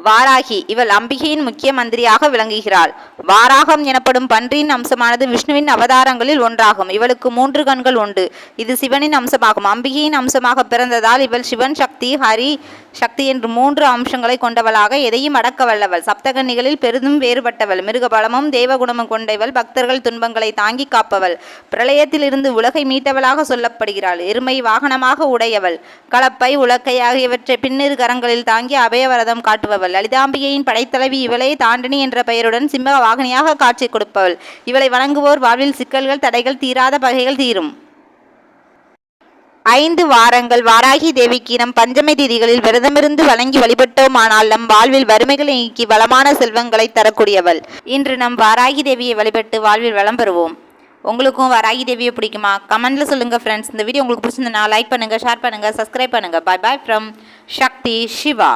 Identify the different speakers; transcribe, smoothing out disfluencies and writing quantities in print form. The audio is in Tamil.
Speaker 1: வாராகி இவள் அம்பிகையின் முக்கிய மந்திரியாக விளங்குகிறாள். வாராகம் எனப்படும் பன்றியின் அம்சமானது விஷ்ணுவின் அவதாரங்களில் ஒன்றாகும். இவளுக்கு 3 கண்கள் உண்டு. இது சிவனின் அம்சமாகும். அம்பிகையின் அம்சமாக பிறந்ததால் இவள் சிவன் சக்தி, ஹரி சக்தி என்று 3 அம்சங்களை கொண்டவளாக எதையும் அடக்க வல்லவள். சப்தகன்னிகளில் பெரிதும் வேறுபட்டவள். மிருகபலமும் தேவகுணமும் கொண்டவள். பக்தர்கள் துன்பங்களை தாங்கி காப்பவள். பிரளயத்திலிருந்து உலகை மீட்டவளாக சொல்லப்படுகிறாள். எருமை வாகனமாக உடையவள். கலப்பை, உலக்கை ஆகியவற்றை பின்னிரு கரங்களில் தாங்கி அபயவரதம் காட்டுபவள். லலிதாம்பிகையின் படைத்தலைவி இவளே. தாண்டினி என்ற பெயருடன் சிம்ம வாகனியாக காட்சி கொடுப்பவள். இவளை வணங்குவோர் வாழ்வில் சிக்கல்கள், தடைகள், தீராத பகைகள் தீரும். 5 வாரங்கள் வாராகி தேவிக்கு நம் பஞ்சமி திதிகளில் விரதமிருந்து வணங்கி வழிபட்டோமானால் நம் வாழ்வில் வறுமைகளை நீக்கி வளமான செல்வங்களை தரக்கூடியவள். இன்று நம் வாராகி தேவியை வழிபட்டு வாழ்வில் வளம் பெறுவோம். உங்களுக்கும் வாராகி தேவியை பிடிக்குமா? கமெண்ட்ல சொல்லுங்க ஃப்ரெண்ட்ஸ். இந்த வீடியோ உங்களுக்கு பிடிச்சிருந்தா லைக் பண்ணுங்க, ஷேர் பண்ணுங்க, சப்ஸ்கிரைப் பண்ணுங்க. Bye bye from Shakti Siva.